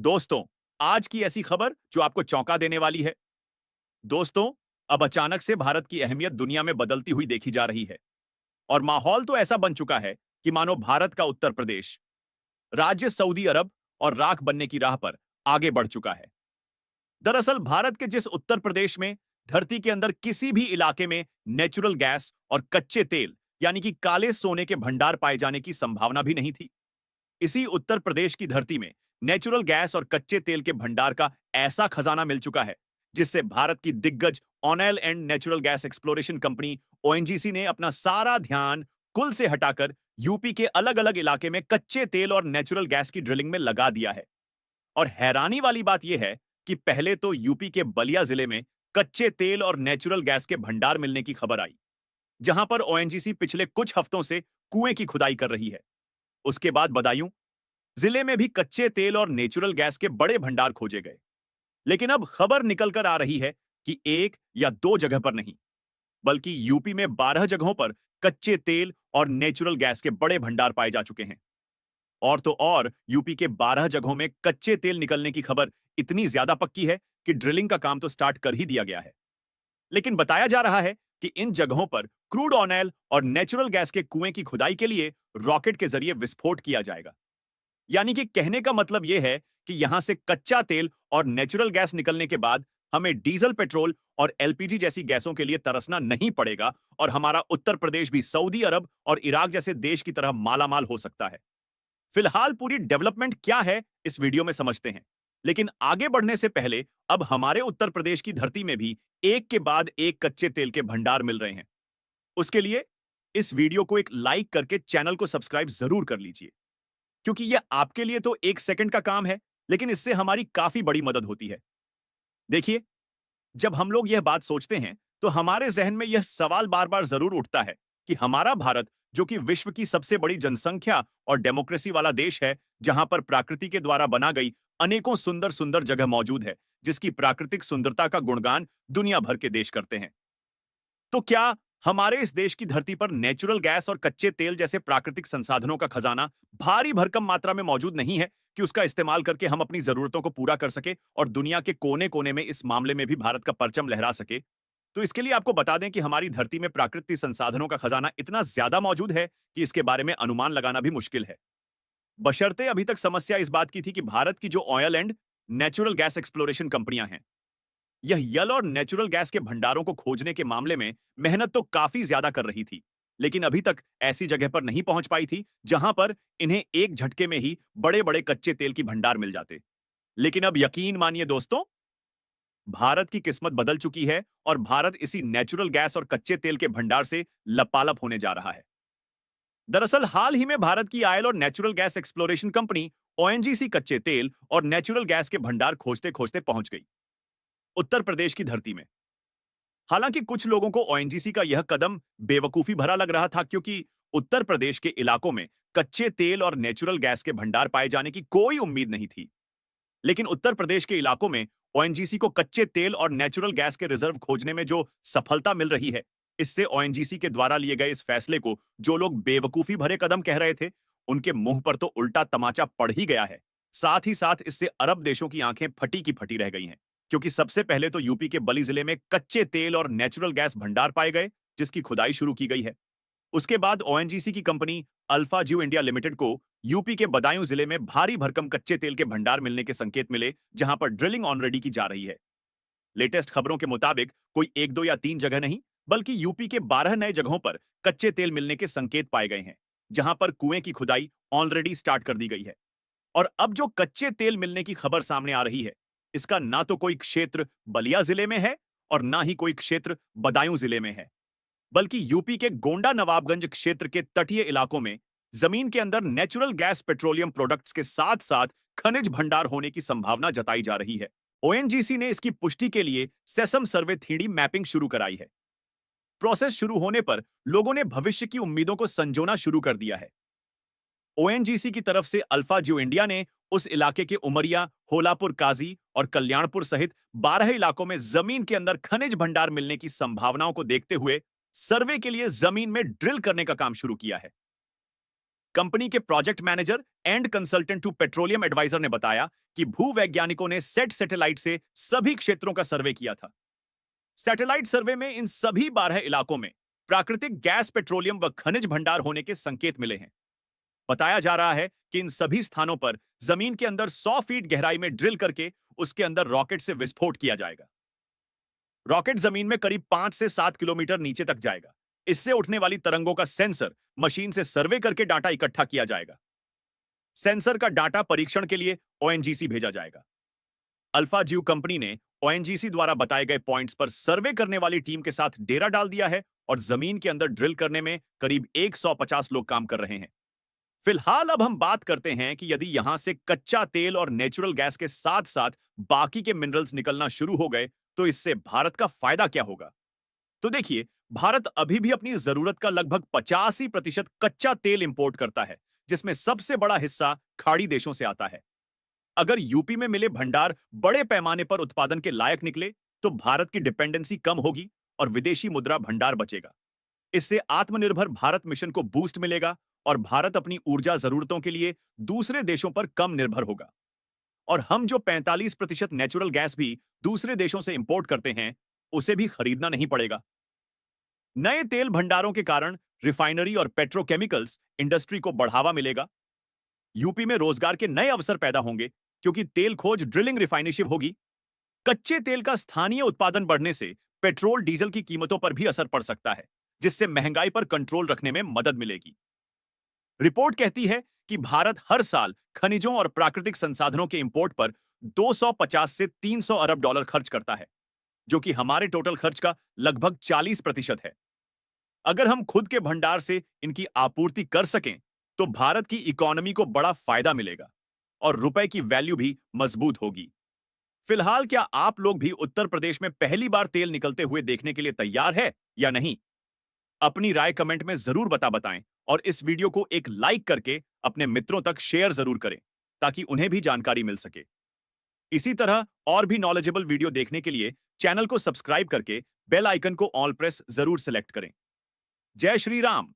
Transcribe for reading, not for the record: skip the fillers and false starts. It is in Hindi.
दोस्तों, आज की ऐसी खबर जो आपको चौंका देने वाली है। दोस्तों, अब अचानक से भारत की अहमियत दुनिया में बदलती हुई देखी जा रही है और माहौल तो ऐसा बन चुका है कि मानो भारत का उत्तर प्रदेश राज्य सऊदी अरब और राख बनने की राह पर आगे बढ़ चुका है। दरअसल भारत के जिस उत्तर प्रदेश में धरती के अंदर किसी भी इलाके में नेचुरल गैस और कच्चे तेल यानी कि काले सोने के भंडार पाए जाने की संभावना भी नहीं थी, इसी उत्तर प्रदेश की धरती में नेचुरल गैस और कच्चे तेल के भंडार का ऐसा खजाना मिल चुका है जिससे भारत की दिग्गज oil and natural gas exploration company ONGC ने अपना सारा ध्यान कुल से हटाकर यूपी के अलग अलग इलाके में कच्चे तेल और नेचुरल गैस की ड्रिलिंग में लगा दिया है। और हैरानी वाली बात यह है कि पहले तो यूपी के बलिया जिले में कच्चे तेल और नेचुरल गैस के भंडार मिलने की खबर आई, जहां पर ओएनजीसी पिछले कुछ हफ्तों से कुएं की खुदाई कर रही है। उसके बाद बदायूं जिले में भी कच्चे तेल और नेचुरल गैस के बड़े भंडार खोजे गए। लेकिन अब खबर निकल कर आ रही है कि एक या दो जगह पर नहीं, बल्कि यूपी में 12 जगहों पर कच्चे तेल और नेचुरल गैस के बड़े भंडार पाए जा चुके हैं। और तो और यूपी के 12 जगहों में कच्चे तेल निकलने की खबर इतनी ज्यादा पक्की है कि ड्रिलिंग का काम तो स्टार्ट कर ही दिया गया है। लेकिन बताया जा रहा है कि इन जगहों पर क्रूड ऑयल और नेचुरल गैस के कुएं की खुदाई के लिए रॉकेट के जरिए विस्फोट किया जाएगा। यानी कि कहने का मतलब यह है कि यहां से कच्चा तेल और नेचुरल गैस निकलने के बाद हमें डीजल पेट्रोल और एलपीजी जैसी गैसों के लिए तरसना नहीं पड़ेगा और हमारा उत्तर प्रदेश भी सऊदी अरब और इराक जैसे देश की तरह मालामाल हो सकता है। फिलहाल पूरी डेवलपमेंट क्या है इस वीडियो में समझते हैं। लेकिन आगे बढ़ने से पहले अब हमारे उत्तर प्रदेश की धरती में भी एक के बाद एक कच्चे तेल के भंडार मिल रहे हैं। उसके लिए इस वीडियो को एक लाइक करके चैनल को सब्सक्राइब जरूर कर लीजिए, क्योंकि यह आपके लिए तो 1 सेकंड का काम है, लेकिन इससे हमारी काफी बड़ी मदद होती है। देखिए, जब हम लोग यह बात सोचते हैं, तो हमारे ज़हन में यह सवाल बार-बार ज़रूर उठता है कि हमारा भारत, जो कि विश्व की सबसे बड़ी जनसंख्या और डेमोक्रेसी वाला देश है, जहां पर प्रकृति के द्वारा बना गई अनेकों सुंदर-सुंदर जगह मौजूद है, जिसकी प्राकृतिक सुंदरता का गुणगान दुनिया भर के देश करते हैं। तो क्या हमारे इस देश की धरती पर नेचुरल गैस और कच्चे तेल जैसे प्राकृतिक संसाधनों का खजाना भारी भरकम मात्रा में मौजूद नहीं है कि उसका इस्तेमाल करके हम अपनी जरूरतों को पूरा कर सके और दुनिया के कोने-कोने में इस मामले में भी भारत का परचम लहरा सके? तो इसके लिए आपको बता दें कि हमारी धरती में प्राकृतिक संसाधनों का खजाना इतना ज्यादा मौजूद है कि इसके बारे में अनुमान लगाना भी मुश्किल है। बशर्ते अभी तक समस्या इस बात की थी कि भारत की जो oil and natural gas exploration कंपनियां हैं, यह यल और नेचुरल गैस के भंडारों को खोजने के मामले में मेहनत तो काफी ज्यादा कर रही थी, लेकिन अभी तक ऐसी जगह पर नहीं पहुंच पाई थी जहां पर इन्हें एक झटके में ही बड़े-बड़े कच्चे तेल की भंडार मिल जाते। लेकिन अब यकीन मानिए दोस्तों, भारत की किस्मत बदल चुकी है और भारत इसी नेचुरल गैस और कच्चे तेल के भंडार से लपालप होने जा रहा है। दरअसल हाल ही में भारत की ऑयल और natural gas exploration company ONGC कच्चे तेल और नेचुरल गैस के भंडार खोजते-खोजते पहुंच गई उत्तर प्रदेश की धरती में। हालांकि कुछ लोगों को ओएनजीसी का यह कदम बेवकूफी भरा लग रहा था, क्योंकि उत्तर प्रदेश के इलाकों में कच्चे तेल और नेचुरल गैस के भंडार पाए जाने की कोई उम्मीद नहीं थी। लेकिन उत्तर प्रदेश के इलाकों में ओएनजीसी को कच्चे तेल और नेचुरल गैस के रिजर्व खोजने में जो सफलता मिल रही है, इससे ओएनजीसी के द्वारा लिए गए इस फैसले को जो लोग बेवकूफी भरे कदम कह रहे थे, उनके मुंह पर तो उल्टा तमाचा पड़ ही गया है। साथ ही साथ इससे अरब देशों की आंखें फटी की फटी रह गई हैं, क्योंकि सबसे पहले तो यूपी के बली जिले में कच्चे तेल और नेचुरल गैस भंडार पाए गए, जिसकी खुदाई शुरू की गई है। उसके बाद ओएनजीसी की कंपनी अल्फा ज्यू इंडिया लिमिटेड को यूपी के बदायूं जिले में भारी भरकम कच्चे तेल के भंडार मिलने के संकेत मिले, जहां पर ड्रिलिंग ऑलरेडी की जा रही है। लेटेस्ट खबरों के मुताबिक कोई एक दो या तीन जगह नहीं, बल्कि यूपी के 12 नए जगहों पर कच्चे तेल मिलने के संकेत पाए गए हैं, जहां पर कुएं की खुदाई ऑलरेडी स्टार्ट कर दी गई है। और अब जो कच्चे तेल मिलने की खबर सामने आ रही है, इसका ना तो कोई क्षेत्र बलिया जिले में है और ना ही कोई क्षेत्र बदायूं जिले में है, बल्कि यूपी के गोंडा नवाबगंज क्षेत्र के तटीय इलाकों में जमीन के अंदर नेचुरल गैस पेट्रोलियम प्रोडक्ट्स के साथ साथ खनिज भंडार होने की संभावना जताई जा रही है। ओएनजीसी ने इसकी पुष्टि के लिए सेसम सर्वे थ्री मैपिंग शुरू कराई है। प्रोसेस शुरू होने पर लोगों ने भविष्य की उम्मीदों को संजोना शुरू कर दिया है। ओएनजीसी की तरफ से अल्फा ज्यू इंडिया ने उस इलाके के उमरिया, होलापुर काजी और कल्याणपुर सहित 12 इलाकों में जमीन के अंदर खनिज भंडार मिलने की संभावनाओं को देखते हुए सर्वे के लिए जमीन में ड्रिल करने का काम शुरू किया है। कंपनी के project manager and consultant to petroleum adviser ने बताया कि भूवैज्ञानिकों ने सेट सैटेलाइट से सभी क्षेत्रों का सर्वे किया था। सैटेलाइट सर्वे में इन सभी 12 इलाकों में प्राकृतिक गैस, पेट्रोलियम व खनिज भंडार होने के संकेत मिले हैं। बताया जा रहा है कि इन सभी स्थानों पर जमीन के अंदर 100 फीट गहराई में ड्रिल करके उसके अंदर रॉकेट से विस्फोट किया जाएगा। रॉकेट जमीन में करीब 5 से 7 किलोमीटर नीचे तक जाएगा। इससे उठने वाली तरंगों का सेंसर मशीन से सर्वे करके डाटा इकट्ठा किया जाएगा। सेंसर का डाटा परीक्षण के लिए ओएनजीसी भेजा जाएगा। अल्फा जीव कंपनी ने ओएनजीसी द्वारा बताए गए पॉइंट्स पर सर्वे करने वाली टीम के साथ डेरा डाल दिया है और जमीन के अंदर ड्रिल करने में करीब 150 लोग काम कर रहे हैं। फिलहाल अब हम बात करते हैं कि यदि यहां से कच्चा तेल और नेचुरल गैस के साथ साथ बाकी के मिनरल्स निकलना शुरू हो गए तो इससे भारत का फायदा क्या होगा। तो देखिए, भारत अभी भी अपनी जरूरत का लगभग 85% कच्चा तेल इंपोर्ट करता है, जिसमें सबसे बड़ा हिस्सा खाड़ी देशों से आता है। अगर यूपी में मिले भंडार बड़े पैमाने पर उत्पादन के लायक निकले तो भारत की डिपेंडेंसी कम होगी और विदेशी मुद्रा भंडार बचेगा। इससे आत्मनिर्भर भारत मिशन को बूस्ट मिलेगा और भारत अपनी ऊर्जा जरूरतों के लिए दूसरे देशों पर कम निर्भर होगा। और हम जो 45% नेचुरल गैस भी दूसरे देशों से इंपोर्ट करते हैं, उसे भी खरीदना नहीं पड़ेगा। नए तेल भंडारों के कारण रिफाइनरी और पेट्रोकेमिकल्स इंडस्ट्री को बढ़ावा मिलेगा। यूपी में रोजगार के नए अवसर पैदा होंगे क्योंकि तेल खोज, ड्रिलिंग, रिफाइनरशिप होगी। कच्चे तेल का स्थानीय उत्पादन बढ़ने से पेट्रोल, डीजल की कीमतों पर भी असर पड़ सकता है, जिससे महंगाई पर कंट्रोल रखने में मदद मिलेगी। रिपोर्ट कहती है कि भारत हर साल खनिजों और प्राकृतिक संसाधनों के इंपोर्ट पर 250 से 300 अरब डॉलर खर्च करता है, जो कि हमारे टोटल खर्च का लगभग 40% है। अगर हम खुद के भंडार से इनकी आपूर्ति कर सकें, तो भारत की इकोनॉमी को बड़ा फायदा मिलेगा और रुपए की वैल्यू भी मजबूत होगी। फिलहाल क्या आप लोग भी उत्तर प्रदेश में पहली बार तेल निकलते हुए देखने के लिए तैयार है या नहीं? अपनी राय कमेंट में जरूर बताएं और इस वीडियो को एक लाइक करके अपने मित्रों तक शेयर जरूर करें ताकि उन्हें भी जानकारी मिल सके। इसी तरह और भी नॉलेजेबल वीडियो देखने के लिए चैनल को सब्सक्राइब करके बेल आइकन को ऑल प्रेस जरूर सेलेक्ट करें। जय श्री राम।